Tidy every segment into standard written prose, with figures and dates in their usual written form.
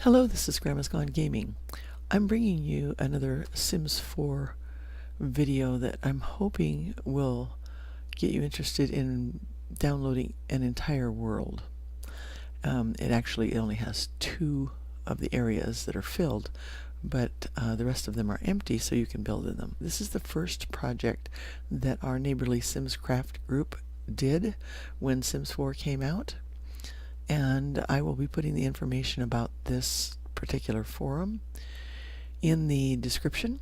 Hello, this is Grandma's Gone Gaming. I'm bringing you another Sims 4 video that I'm hoping will get you interested in downloading an entire world. It actually only has 2 of the areas that are filled, but the rest of them are empty, so you can build in them. This is the first project that our neighborly Simscraft group did when Sims 4 came out. And I will be putting the information about this particular forum in the description,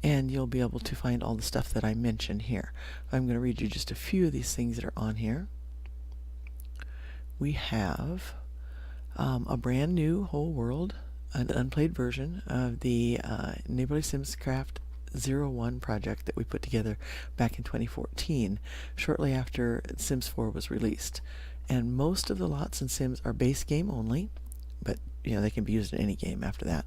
and you'll be able to find all the stuff that I mention here. I'm going to read you just a few of these things that are on here. We have a brand new whole world, an unplayed version of the Neighborly Simscraft 01 project that we put together back in 2014, shortly after Sims 4 was released. And most of the lots in Sims are base game only, but they can be used in any game after that.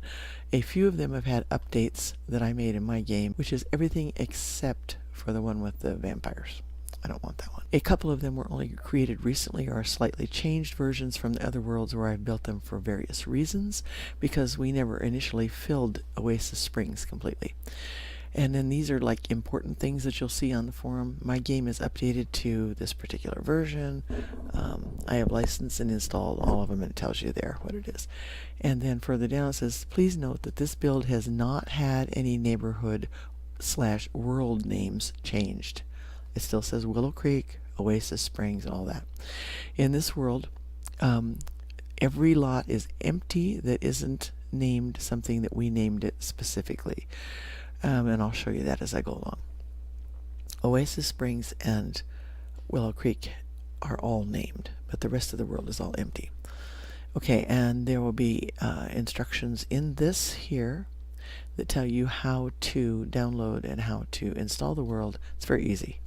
A few of them have had updates that I made in my game, which is everything except for the one with the vampires. I don't want that one. A couple of them were only created recently or are slightly changed versions from the other worlds where I've built them for various reasons, because we never initially filled Oasis Springs completely. And then these are like important things that you'll see on the forum. My game is updated to this particular version. I have licensed and installed all of them, and it tells you there what it is. And then further down it says, please note that this build has not had any neighborhood/world names changed. It still says Willow Creek, Oasis Springs, and all that. In this world, every lot is empty that isn't named something that we named it specifically. And I'll show you that as I go along. Oasis Springs and Willow Creek are all named, but the rest of the world is all empty. Okay, and there will be instructions in this here that tell you how to download and how to install the world. It's very easy.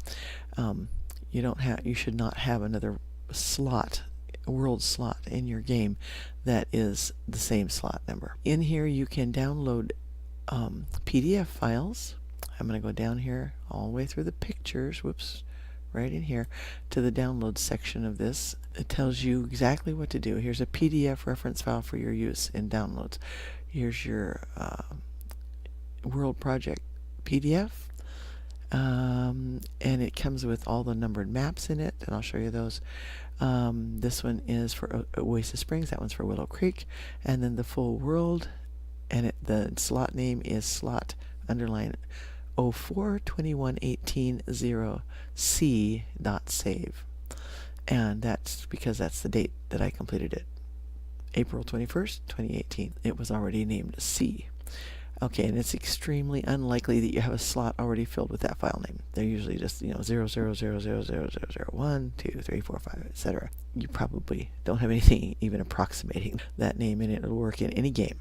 You should not have another world slot in your game that is the same slot number. In here you can download PDF files. I'm going to go down here all the way through the pictures, right in here to the download section of this. It tells you exactly what to do. Here's a PDF reference file for your use in downloads. Here's your world project PDF, and it comes with all the numbered maps in it, and I'll show you those. This one is for Oasis Springs, that one's for Willow Creek, and then the full world, and the slot name is slot _ 04/21/18/0C.save, and that's because that's the date that I completed it, April 21st, 2018. It was already named C. Okay, and it's extremely unlikely that you have a slot already filled with that file name. They're usually just 000000001, 2, 3, 4, 5, etc. You probably don't have anything even approximating that name in it. It'll work in any game.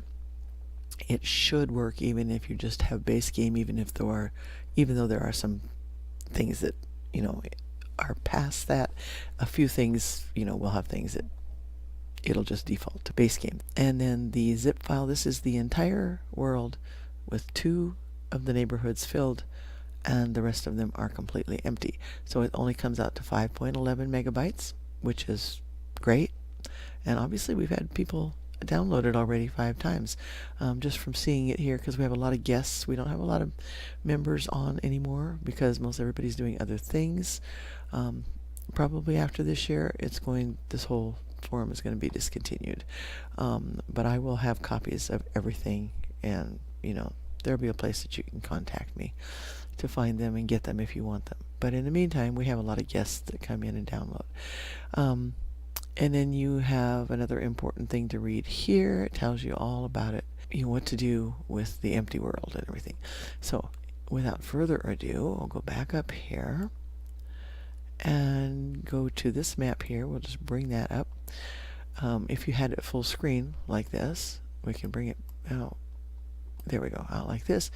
It should work even if you just have base game, even though there are some things that are past that. A few things will have things that it'll just default to base game. And then the zip file, this is the entire world with 2 of the neighborhoods filled, and the rest of them are completely empty. So it only comes out to 5.11 megabytes, which is great. And obviously we've had people download it already 5 times, just from seeing it here, because we have a lot of guests. We don't have a lot of members on anymore because most everybody's doing other things. Probably after this year, this whole forum is going to be discontinued, but I will have copies of everything, and there'll be a place that you can contact me to find them and get them if you want them. But in the meantime, we have a lot of guests that come in and download. And then you have another important thing to read here. It tells you all about it, what to do with the empty world and everything. So without further ado, I'll go back up here and go to this map here. We'll just bring that up. If you had it full screen like this, we can bring it out. There we go, out like this.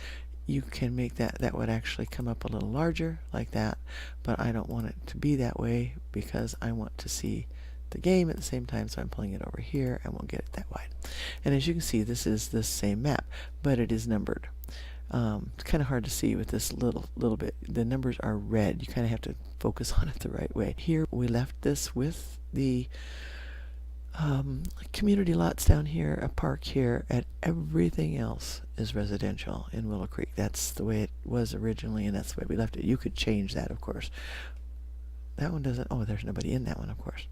You can make that would actually come up a little larger like that, but I don't want it to be that way because I want to see the game at the same time, so I'm pulling it over here and we'll get it that wide. And as you can see, this is the same map, but it is numbered. It's kind of hard to see with this little bit. The numbers are red. You kind of have to focus on it the right way. Here we left this with the Community lots down here, a park here, and everything else is residential in Willow Creek. That's the way it was originally, and that's the way we left it. You could change that, of course. That one doesn't. Oh, there's nobody in that one, of course.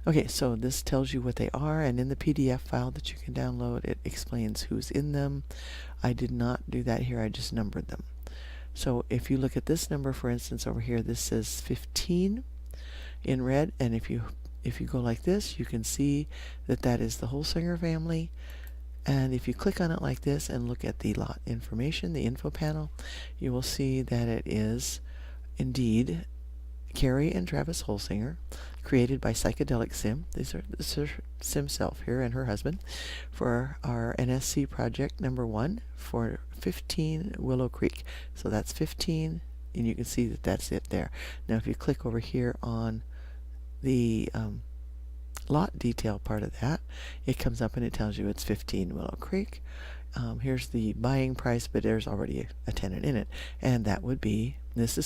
Okay, so this tells you what they are, and in the PDF file that you can download, it explains who's in them. I did not do that here. I just numbered them. So if you look at this number, for instance, over here, this says 15 in red, and if you go like this, you can see that that is the Holsinger family. And if you click on it like this and look at the lot information, the info panel, you will see that it is indeed Carrie and Travis Holsinger, created by Psychedelic Sim. These are Sim self here and her husband, for our NSC project number 1 for 15 Willow Creek. So that's 15, and you can see that that's it there. Now if you click over here on the lot detail part of that, it comes up and it tells you it's 15 Willow Creek. Here's the buying price, but there's already a tenant in it, and that would be, this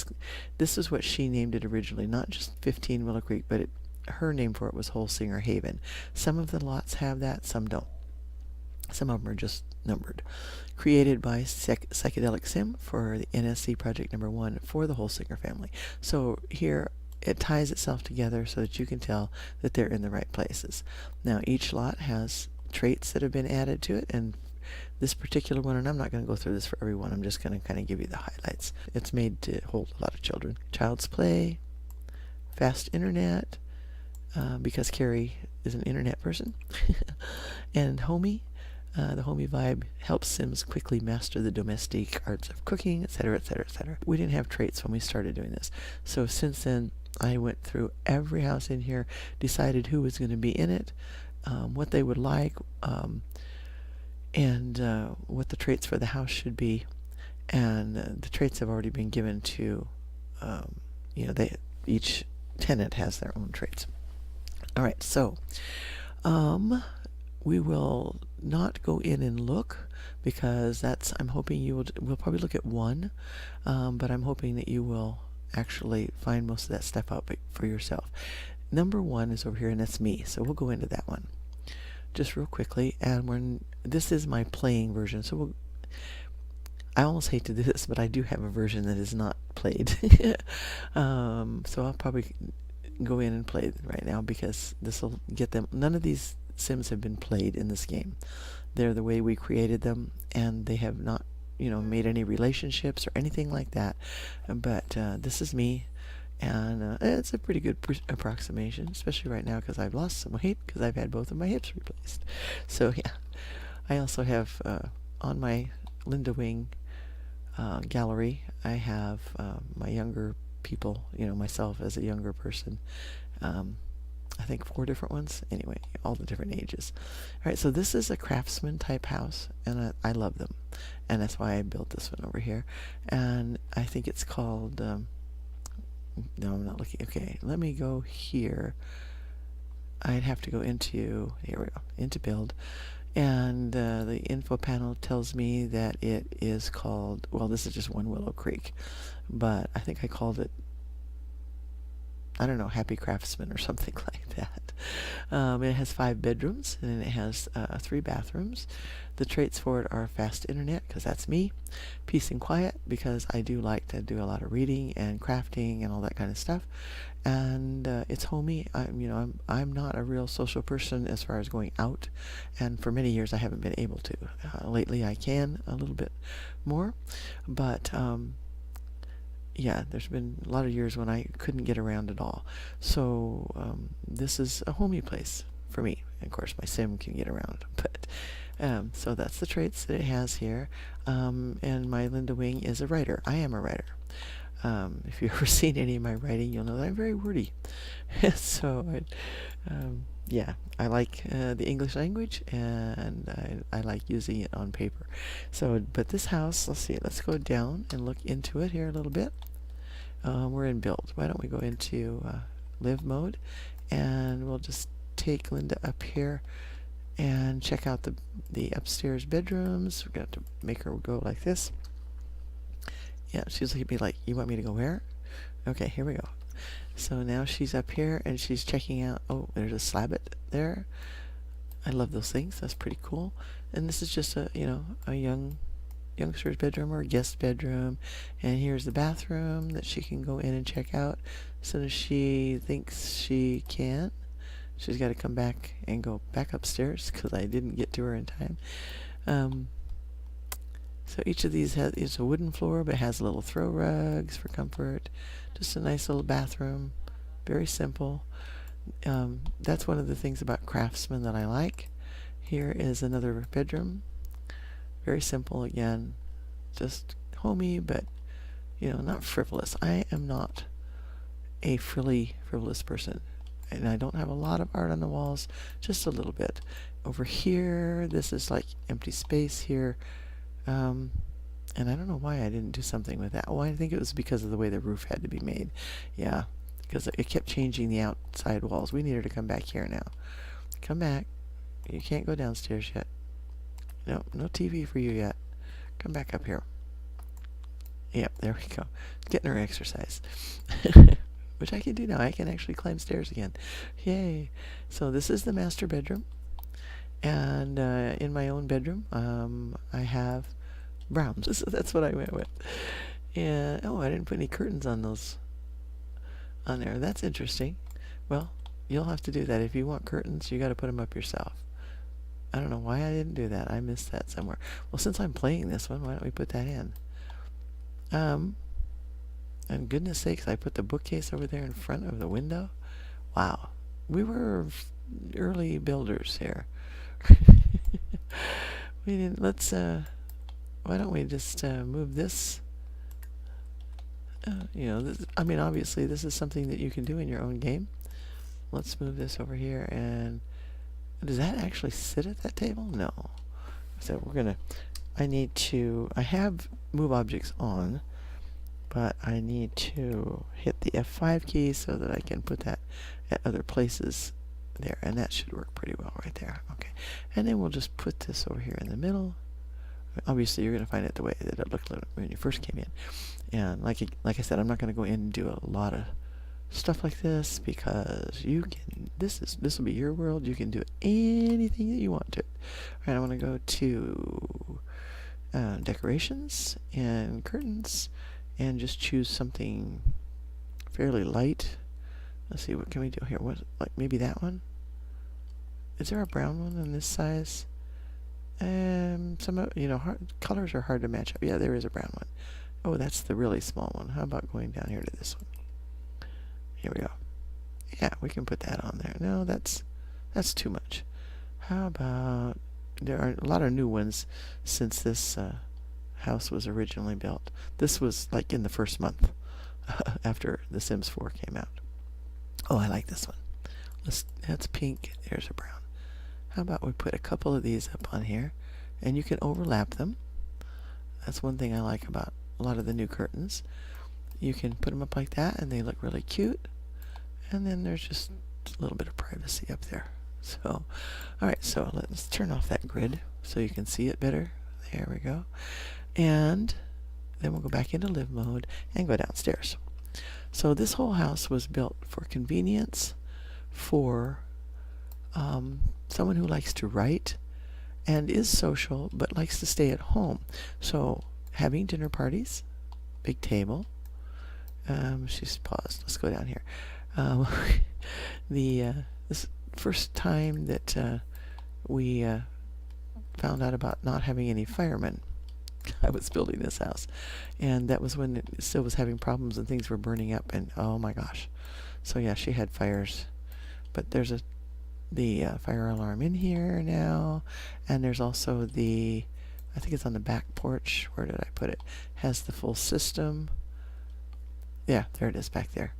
is what she named it originally, not just 15 Willow Creek, but her name for it was Holsinger Haven. Some of the lots have that, some don't. Some of them are just numbered. Created by Psychedelic Sim for the NSC project number 1 for the Holsinger family. So here it ties itself together so that you can tell that they're in the right places. Now each lot has traits that have been added to it, and this particular one, and I'm not going to go through this for everyone, I'm just going to kind of give you the highlights. It's made to hold a lot of children. Child's play, fast internet, because Carrie is an internet person, and homey. The homey vibe helps Sims quickly master the domestic arts of cooking, etc., etc., etc. We didn't have traits when we started doing this, so since then I went through every house in here, decided who was going to be in it, what they would like, and what the traits for the house should be. And the traits have already been given to, each tenant has their own traits. All right, so we will not go in and look, because I'm hoping we'll probably look at one, but I'm hoping that you will actually find most of that stuff out for yourself. Number 1 is over here, and that's me, so we'll go into that one just real quickly. And this is my playing version, so I almost hate to do this, but I do have a version that is not played. So I'll probably go in and play right now, because this will get them. None of these Sims have been played in this game. They're the way we created them, and they have not, made any relationships or anything like that. But this is me, and it's a pretty good approximation, especially right now because I've lost some weight because I've had both of my hips replaced. So yeah, I also have on my Linda Wing gallery, I have my younger people, myself as a younger person. I think 4 different ones. Anyway, all the different ages. All right, so this is a craftsman type house, and I love them, and that's why I built this one over here. And I think it's called. No, I'm not looking. Okay, let me go here. I'd have to go into, here we go, into build. And the info panel tells me that it is called, well, this is just one Willow Creek, but I think I called it, I don't know, Happy Craftsman or something like that. It has 5 bedrooms, and it has 3 bathrooms. The traits for it are fast internet, because that's me, peace and quiet, because I do like to do a lot of reading and crafting and all that kind of stuff, and it's homey. I'm not a real social person as far as going out, and for many years I haven't been able to. Lately I can a little bit more, but yeah, there's been a lot of years when I couldn't get around at all. So this is a homey place for me. And of course, my sim can get around. But so that's the traits that it has here. And my Linda Wing is a writer. I am a writer. If you've ever seen any of my writing, you'll know that I'm very wordy. So, yeah, I like the English language, and I like using it on paper. So, but this house, let's see, let's go down and look into it here a little bit. We're in build. Why don't we go into live mode, and we'll just take Linda up here and check out the upstairs bedrooms. We're going to make her go like this. Yeah, she's looking at me like, you want me to go where? Okay, here we go. So now she's up here and she's checking out. Oh, there's a slab there. I love those things. That's pretty cool. And this is just a youngster's bedroom or guest bedroom. And here's the bathroom that she can go in and check out as soon as she thinks she can. She's got to come back and go back upstairs because I didn't get to her in time. So each of these is a wooden floor, but it has little throw rugs for comfort. Just a nice little bathroom. Very simple. That's one of the things about Craftsman that I like. Here is another bedroom. Very simple again. Just homey, but, not frivolous. I am not a frivolous person. And I don't have a lot of art on the walls, just a little bit. Over here, this is like empty space here. And I don't know why I didn't do something with that. Oh, I think it was because of the way the roof had to be made. Yeah, because it kept changing the outside walls. We need her to come back here now. Come back. You can't go downstairs yet. No TV for you yet. Come back up here. Yep, there we go. Getting her exercise. Which I can do now. I can actually climb stairs again. Yay. So this is the master bedroom. And in my own bedroom, I have browns. So that's what I went with. And I didn't put any curtains on there. That's interesting. Well, you'll have to do that. If you want curtains, you got to put them up yourself. I don't know why I didn't do that. I missed that somewhere. Well, since I'm playing this one, why don't we put that in? And goodness sakes, I put the bookcase over there in front of the window. Wow. We were early builders here. We didn't. Why don't we just move this? Obviously this is something that you can do in your own game. Let's move this over here. And does that actually sit at that table? No. So I have move objects on, but I need to hit the F5 key so that I can put that at other places there, and that should work pretty well right there. Okay, and then we'll just put this over here in the middle. Obviously you're going to find it the way that it looked when you first came in, and like I said, I'm not going to go in and do a lot of stuff like this because this will be your world. You can do anything that you want to. All right, I want to go to decorations and curtains and just choose something fairly light. Let's see, what can we do here? Maybe that one? Is there a brown one in this size? Colors are hard to match up. Yeah, there is a brown one. Oh, that's the really small one. How about going down here to this one? Here we go. Yeah, we can put that on there. No, that's too much. How about, there are a lot of new ones since this house was originally built. This was like in the first month after The Sims 4 came out. Oh, I like this one. That's pink. There's a brown. How about we put a couple of these up on here, and you can overlap them. That's one thing I like about a lot of the new curtains. You can put them up like that, and they look really cute. And then there's just a little bit of privacy up there. So, alright, so let's turn off that grid so you can see it better. There we go. And then we'll go back into live mode and go downstairs. So this whole house was built for convenience, for someone who likes to write and is social but likes to stay at home. So having dinner parties, big table. She's paused. Let's go down here. This first time that we found out about not having any firemen, I was building this house, and that was when it still was having problems and things were burning up, and oh my gosh. So yeah, she had fires, but there's the fire alarm in here now, and there's also I think it's on the back porch. Where did I put it? Has the full system. Yeah, there it is back there.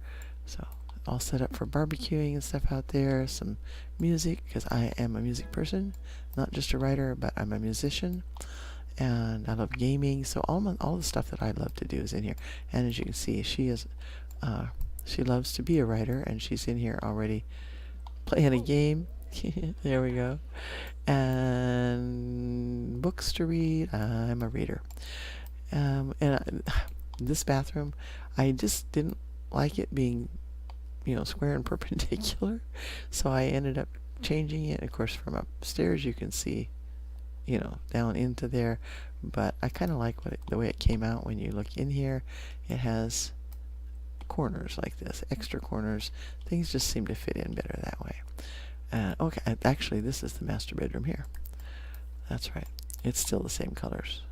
So all set up for barbecuing and stuff out there. Some music, because I am a music person, not just a writer, but I'm a musician, and I love gaming. So all the stuff that I love to do is in here. And as you can see, she loves to be a writer, and she's in here already playing a game. There we go. And books to read. I'm a reader. This bathroom, I just didn't like it being square and perpendicular. So I ended up changing it. Of course, from upstairs you can see, down into there. But I kind of like the way it came out. When you look in here, it has corners like this, extra corners. Things just seem to fit in better that way. Okay, actually, this is the master bedroom here. That's right. It's still the same colors.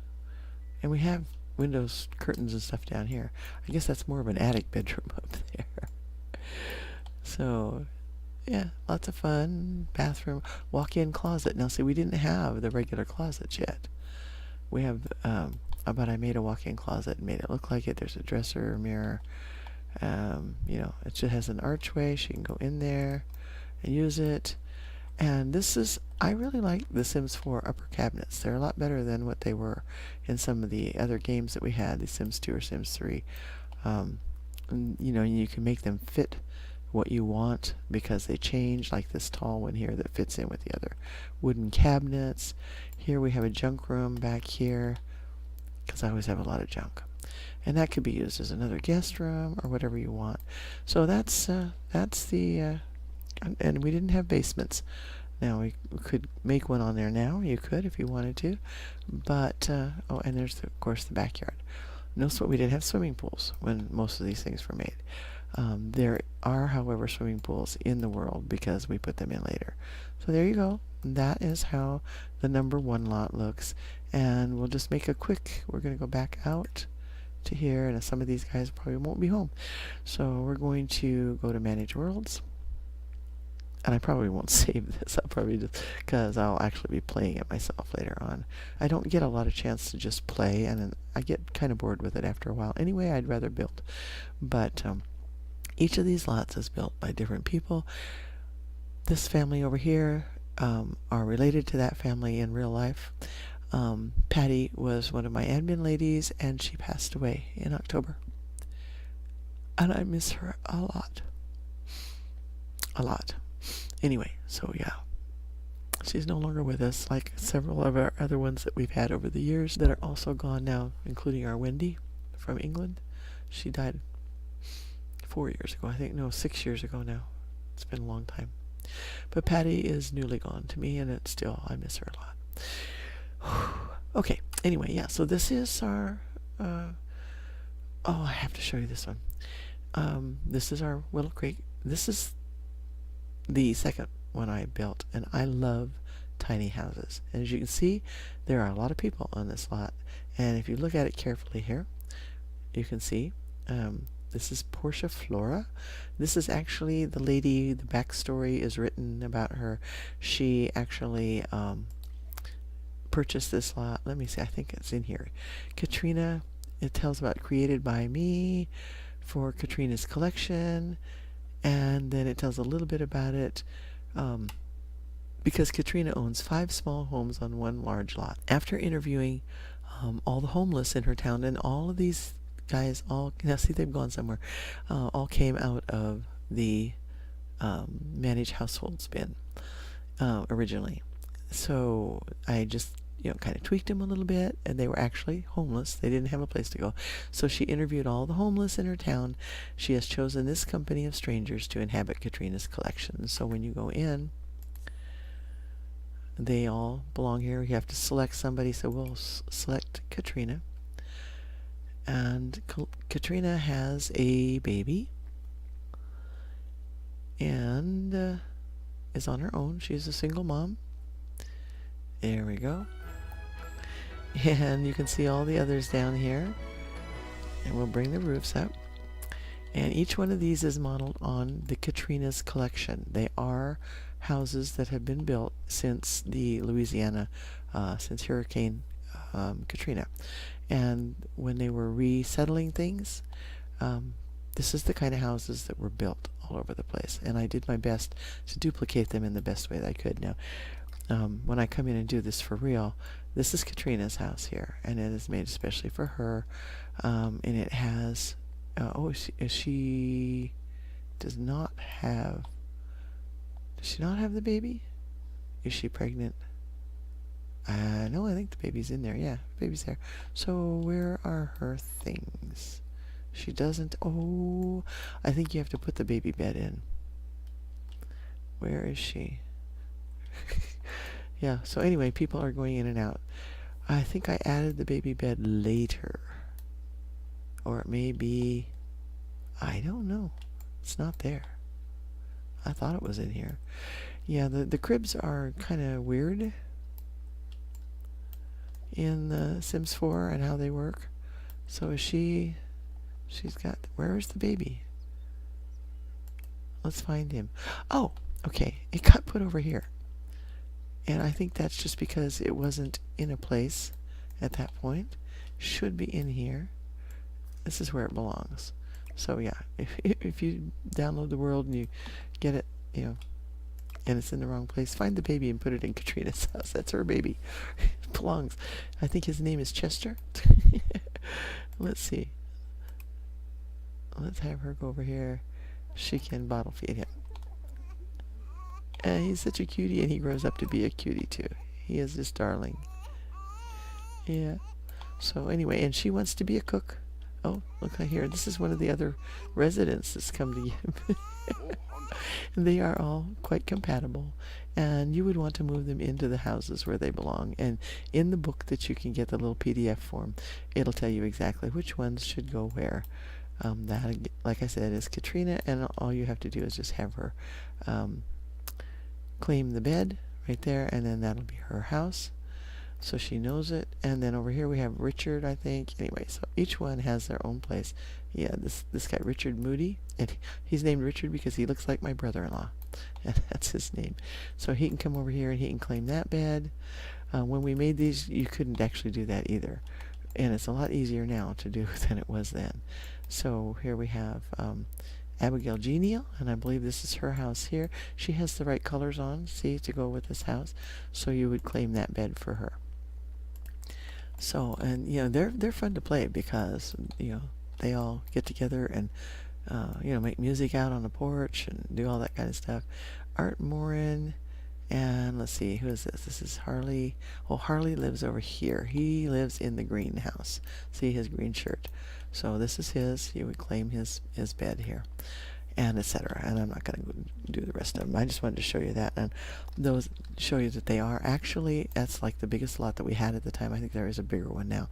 And we have windows, curtains, and stuff down here. I guess that's more of an attic bedroom up there. So, yeah, lots of fun. Bathroom, walk-in closet. Now, see, we didn't have the regular closets yet. We have, but I made a walk-in closet and made it look like it. There's a dresser, a mirror. It just has an archway. She can go in there and use it. And I really like the Sims 4 upper cabinets. They're a lot better than what they were in some of the other games that we had, the Sims 2 or Sims 3. And you can make them fit what you want because they change, like this tall one here that fits in with the other wooden cabinets. Here we have a junk room back here because I always have a lot of junk. And that could be used as another guest room or whatever you want. So that's the... and we didn't have basements. Now we could make one on there now. You could if you wanted to. But, and there's, of course, the backyard. Notice what we didn't have swimming pools when most of these things were made. There are, however, swimming pools in the world because we put them in later. So there you go. That is how the number 1 lot looks. And we'll just make we're going to go back out to here, and some of these guys probably won't be home. So we're going to go to Manage Worlds. And I probably won't save this. I'll probably just, because I'll actually be playing it myself later on. I don't get a lot of chance to just play, and I get kind of bored with it after a while. Anyway, I'd rather build. But each of these lots is built by different people. This family over here are related to that family in real life. Patty was one of my admin ladies, and she passed away in October. And I miss her a lot. A lot. Anyway, so yeah, she's no longer with us, like several of our other ones that we've had over the years that are also gone now, including our Wendy from England. She died 4 years ago, I think. No, 6 years ago now. It's been a long time. But Patty is newly gone to me, and I miss her a lot. Okay, anyway, yeah, so this is our, I have to show you this one. This is our Willow Creek. This is the second one I built, and I love tiny houses. And as you can see, there are a lot of people on this lot, and if you look at it carefully here, you can see this is Portia Flora. This is actually the lady. The backstory is written about her. She actually purchased this lot. Let me see, I think it's in here. Katrina, it tells about created by me for Katrina's collection. And then it tells a little bit about it because Katrina owns 5 small homes on 1 large lot. After interviewing all the homeless in her town, and all of these guys, now see, they've gone somewhere, all came out of the managed households bin originally. So I just kind of tweaked them a little bit, and they were actually homeless. They didn't have a place to go. So she interviewed all the homeless in her town. She has chosen this company of strangers to inhabit Katrina's collection. So when you go in, they all belong here. You have to select somebody, so we'll select Katrina. And Katrina has a baby and is on her own. She's a single mom. There we go. And you can see all the others down here. And we'll bring the roofs up. And each one of these is modeled on the Katrina's collection. They are houses that have been built since the Louisiana, since Hurricane Katrina. And when they were resettling things, this is the kind of houses that were built all over the place. And I did my best to duplicate them in the best way that I could. Now, when I come in and do this for real, this is Katrina's house here, and it is made especially for her. And it has, she does not have the baby? Is she pregnant? No, I think the baby's in there. Yeah, the baby's there. So where are her things? She doesn't. Oh, I think you have to put the baby bed in. Where is she? Yeah, so anyway, people are going in and out. I think I added the baby bed later. Or it may be... I don't know. It's not there. I thought it was in here. Yeah, the cribs are kind of weird in the Sims 4 and how they work. So is she's got... Where is the baby? Let's find him. Oh, okay. It got put over here. And I think that's just because it wasn't in a place at that point. Should be in here. This is where it belongs. So yeah, if you download the world and you get it, you know, and it's in the wrong place, find the baby and put it in Katrina's house. That's her baby. It belongs. I think his name is Chester. Let's see. Let's have her go over here. She can bottle feed him. And he's such a cutie, and he grows up to be a cutie too. He is just darling. Yeah. So anyway, and she wants to be a cook. Oh, look right here. This is one of the other residents that's come to you. They are all quite compatible, and you would want to move them into the houses where they belong. And in the book that you can get, the little PDF form, it'll tell you exactly which ones should go where. That, like I said, is Katrina, and all you have to do is just have her claim the bed right there, and then that'll be her house. So she knows it. And then over here we have Richard, I think. Anyway, so each one has their own place. Yeah, this guy, Richard Moody, and he's named Richard because he looks like my brother-in-law. And that's his name. So he can come over here and he can claim that bed. When we made these, you couldn't actually do that either. And it's a lot easier now to do than it was then. So here we have Abigail Genial, and I believe this is her house here. She has the right colors on, see, to go with this house. So you would claim that bed for her. So, and you know, they're fun to play because, you know, they all get together and you know, make music out on the porch and do all that kind of stuff. Art Morin, and let's see, who is this? This is Harley. Oh, Harley lives over here. He lives in the greenhouse. See his green shirt. So this is his. You would claim his bed here, and etc. And I'm not going to do the rest of them. I just wanted to show you that, and those show you that they are actually, that's like the biggest lot that we had at the time. I think there is a bigger one now,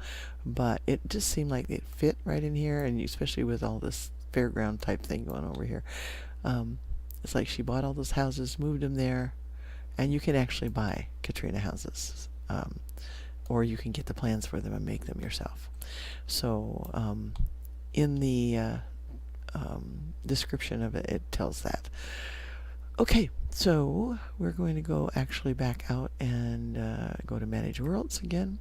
but it just seemed like it fit right in here, and especially with all this fairground type thing going over here. It's like she bought all those houses, moved them there, and you can actually buy Katrina houses, or you can get the plans for them and make them yourself. So in the description of it, it tells that. Okay, so we're going to go actually back out and go to Manage Worlds again,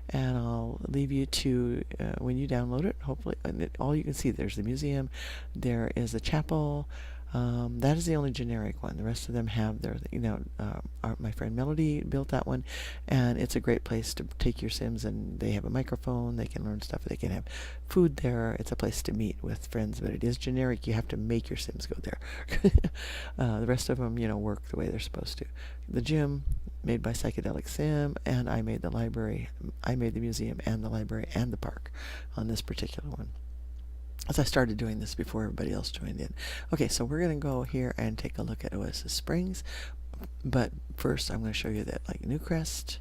and I'll leave you to when you download it, hopefully, and all you can see, there's the museum, there is a chapel. That is the only generic one. The rest of them have their, you know, my friend Melody built that one, and it's a great place to take your Sims, and they have a microphone, they can learn stuff, they can have food there. It's a place to meet with friends, but it is generic. You have to make your Sims go there. The rest of them, you know, work the way they're supposed to. The gym, made by Psychedelic Sim, and I made the library. I made the museum and the library and the park on this particular one, as I started doing this before everybody else joined in. Okay, so we're going to go here and take a look at Oasis Springs. But first, I'm going to show you that, like, Newcrest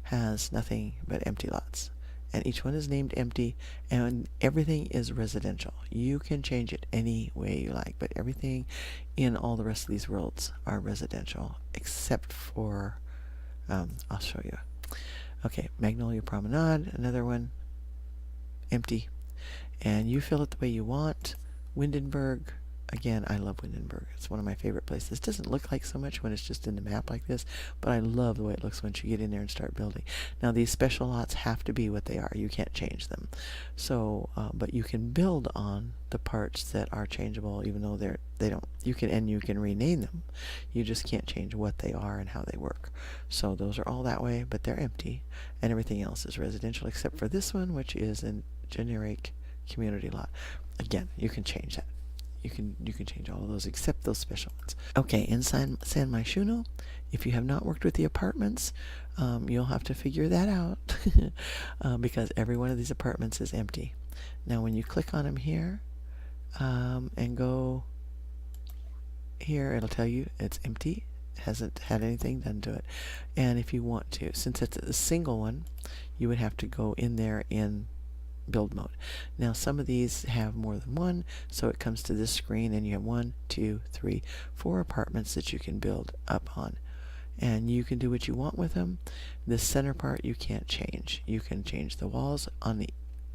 has nothing but empty lots. And each one is named empty, and everything is residential. You can change it any way you like, but everything in all the rest of these worlds are residential, except for, I'll show you. Okay, Magnolia Promenade, another one, empty. And you fill it the way you want. Windenburg, again, I love Windenburg. It's one of my favorite places. It doesn't look like so much when it's just in the map like this, but I love the way it looks once you get in there and start building. Now, these special lots have to be what they are. You can't change them. So, but you can build on the parts that are changeable, even though they don't. You can rename them. You just can't change what they are and how they work. So those are all that way, but they're empty, and everything else is residential except for this one, which is a generic community lot. Again, you can change that. You can change all of those except those special ones. Okay, in San Myshuno, if you have not worked with the apartments, you'll have to figure that out because every one of these apartments is empty. Now when you click on them here and go here, it'll tell you it's empty. It hasn't had anything done to it. And if you want to, since it's a single one, you would have to go in there in build mode. Now some of these have more than one, so it comes to this screen and you have 1, 2, 3, 4 apartments that you can build up on. And you can do what you want with them. This center part you can't change. You can change the walls on the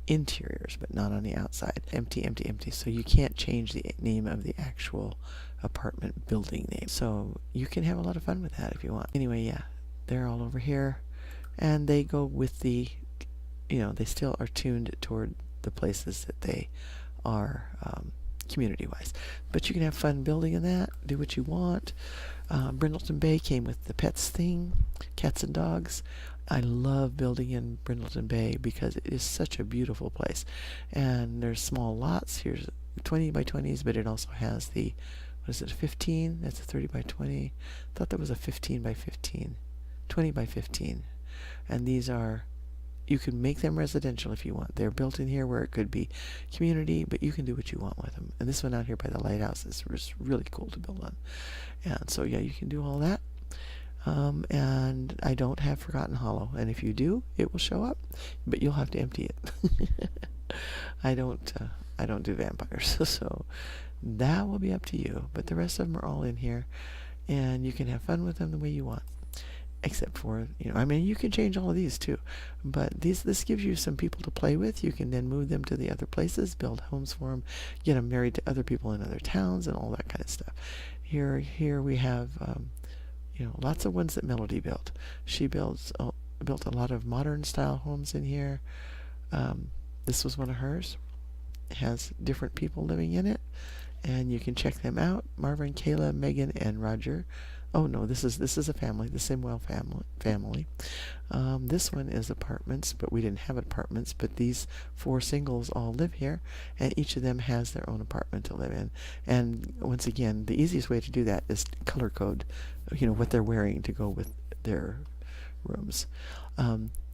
interiors, but not on the outside. Empty, empty, empty. So you can't change the name of the actual apartment building name. So you can have a lot of fun with that if you want. Anyway, yeah, they're all over here, and they go with the, they still are tuned toward the places that they are community-wise. But you can have fun building in that, do what you want. Brindleton Bay came with the pets thing, cats and dogs. I love building in Brindleton Bay because it is such a beautiful place. And there's small lots. Here's 20 by 20s, but it also has the, what is it, 15? That's a 30 by 20. I thought that was a 15 by 15. 20 by 15. And these are, you can make them residential if you want. They're built in here where it could be community, but you can do what you want with them. And this one out here by the lighthouse is really cool to build on. And so yeah, you can do all that. And I don't have Forgotten Hollow, and if you do, it will show up, but you'll have to empty it. I don't do vampires, so that will be up to you. But the rest of them are all in here, and you can have fun with them the way you want. Except for, you can change all of these too, but this gives you some people to play with. You can then move them to the other places, build homes for them, get them married to other people in other towns, and all that kind of stuff. Here we have lots of ones that Melody built. She built a lot of modern style homes in here. This was one of hers. It has different people living in it, and you can check them out. Marvin, Kayla, Megan, and Roger. Oh no, this is a family, the Simwell family. This one is apartments, but we didn't have apartments, but these 4 singles all live here, and each of them has their own apartment to live in. And once again, the easiest way to do that is color code, what they're wearing to go with their rooms.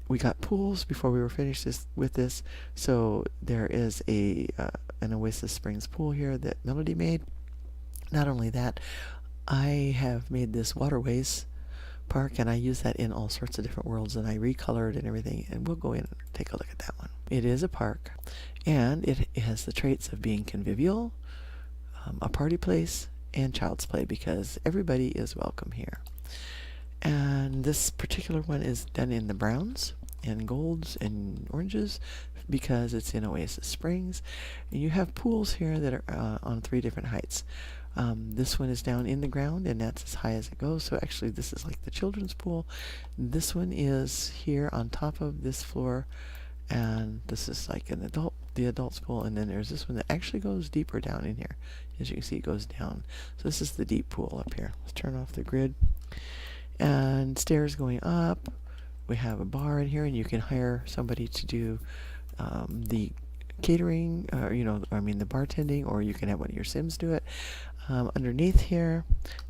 We got pools before we were finished with this, so there is an Oasis Springs pool here that Melody made. Not only that, I have made this waterways park, and I use that in all sorts of different worlds, and I recolored and everything, and we'll go in and take a look at that one. It is a park, and it has the traits of being convivial, a party place, and child's play, because everybody is welcome here. And this particular one is done in the browns and golds and oranges because it's in Oasis Springs. And you have pools here that are on 3 different heights. This one is down in the ground, and that's as high as it goes. So actually this is like the children's pool. This one is here on top of this floor, and this is like the adult's pool. And then there's this one that actually goes deeper down in here. As you can see, it goes down. So this is the deep pool up here. Let's turn off the grid. And stairs going up. We have a bar in here, and you can hire somebody to do the catering, the bartending, or you can have one of your Sims do it. Underneath here,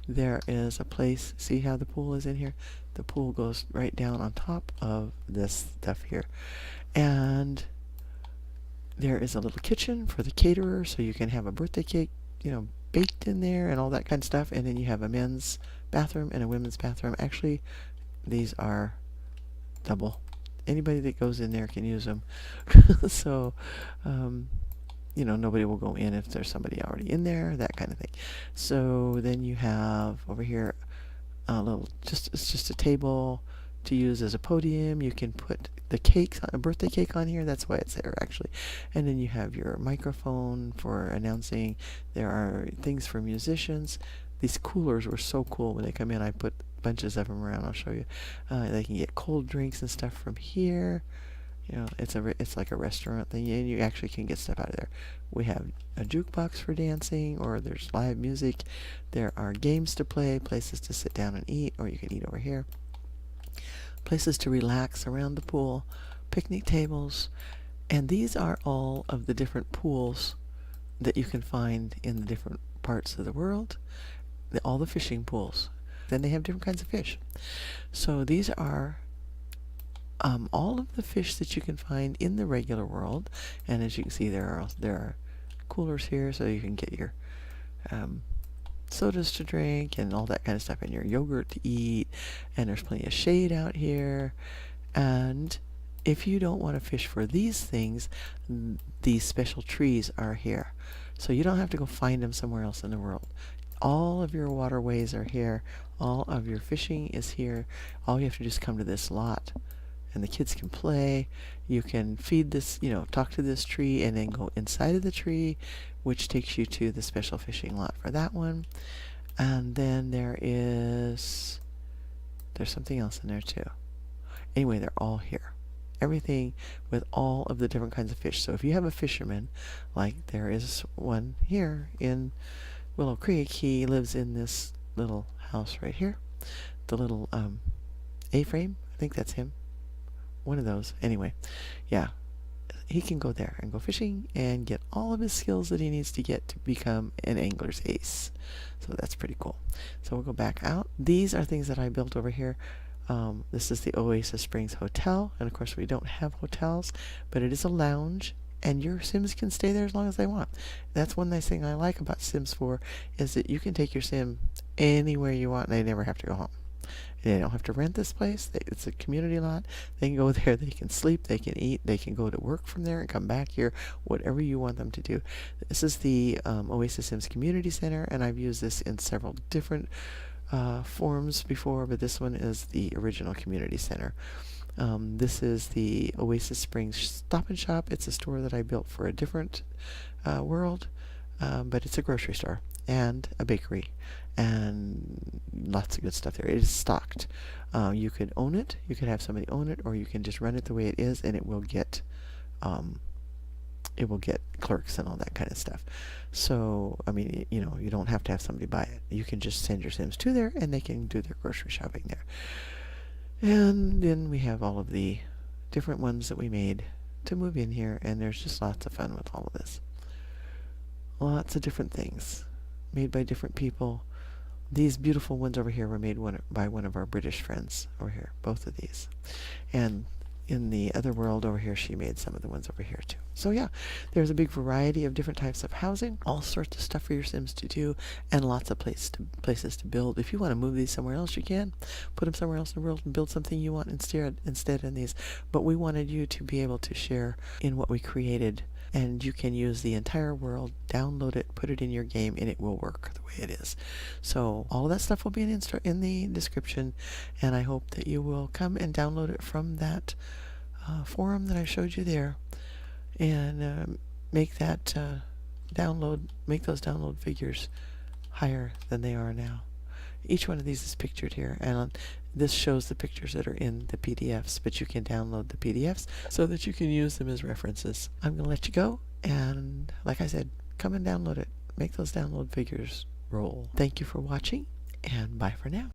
there is a place. See how the pool is in here? The pool goes right down on top of this stuff here. And there is a little kitchen for the caterer, so you can have a birthday cake, baked in there and all that kind of stuff. And then you have a men's bathroom and a women's bathroom. Actually, these are double. Anybody that goes in there can use them. So, nobody will go in if there's somebody already in there, that kind of thing. So then you have over here it's just a table to use as a podium. You can put the cake, a birthday cake on here. That's why it's there actually. And then you have your microphone for announcing. There are things for musicians. These coolers were so cool when they come in. I put bunches of them around. I'll show you. They can get cold drinks and stuff from here. It's like a restaurant thing, and you actually can get stuff out of there. We have a jukebox for dancing, or there's live music. There are games to play, places to sit down and eat, or you can eat over here. Places to relax around the pool, picnic tables, and these are all of the different pools that you can find in the different parts of the world. All the fishing pools. Then they have different kinds of fish. So these are all of the fish that you can find in the regular world. And as you can see, there are coolers here, so you can get your um, sodas to drink and all that kind of stuff, and your yogurt to eat. And there's plenty of shade out here. And if you don't want to fish for these things, these special trees are here. So you don't have to go find them somewhere else in the world. All of your waterways are here. All of your fishing is here. All you have to do is come to this lot. And the kids can play. You can feed this, talk to this tree and then go inside of the tree, which takes you to the special fishing lot for that one. And then there's something else in there too. Anyway, they're all here. Everything with all of the different kinds of fish. So if you have a fisherman, like there is one here in Willow Creek, he lives in this little house right here. The little A-frame, I think that's him. One of those. Anyway, yeah, he can go there and go fishing and get all of his skills that he needs to get to become an angler's ace. So that's pretty cool. So we'll go back out. These are things that I built over here. This is the Oasis Springs Hotel, and of course we don't have hotels, but it is a lounge, and your Sims can stay there as long as they want. That's one nice thing I like about Sims 4, is that you can take your Sim anywhere you want, and they never have to go home. They don't have to rent this place. It's a community lot. They can go there, they can sleep, they can eat, they can go to work from there and come back here, whatever you want them to do. This is the Oasis Sims Community Center, and I've used this in several different forms before, but this one is the original community center. This is the Oasis Springs Stop and Shop. It's a store that I built for a different world, but it's a grocery store and a bakery and lots of good stuff there. It is stocked. You could own it, you could have somebody own it, or you can just run it the way it is, and it will get clerks and all that kind of stuff. So, I mean, you don't have to have somebody buy it. You can just send your Sims to there, and they can do their grocery shopping there. And then we have all of the different ones that we made to move in here, and there's just lots of fun with all of this. Lots of different things made by different people. These beautiful ones over here were made by one of our British friends over here, both of these. And in the other world over here, she made some of the ones over here too. So yeah, there's a big variety of different types of housing, all sorts of stuff for your Sims to do, and lots of places to build. If you want to move these somewhere else, you can put them somewhere else in the world and build something you want instead in these. But we wanted you to be able to share in what we created, and you can use the entire world, download it, put it in your game, and it will work the way it is. So all of that stuff will be in the description, and I hope that you will come and download it from that forum that I showed you there, and make those download figures higher than they are now. Each one of these is pictured here, and this shows the pictures that are in the PDFs, but you can download the PDFs so that you can use them as references. I'm going to let you go, and like I said, come and download it. Make those download figures roll. Thank you for watching, and bye for now.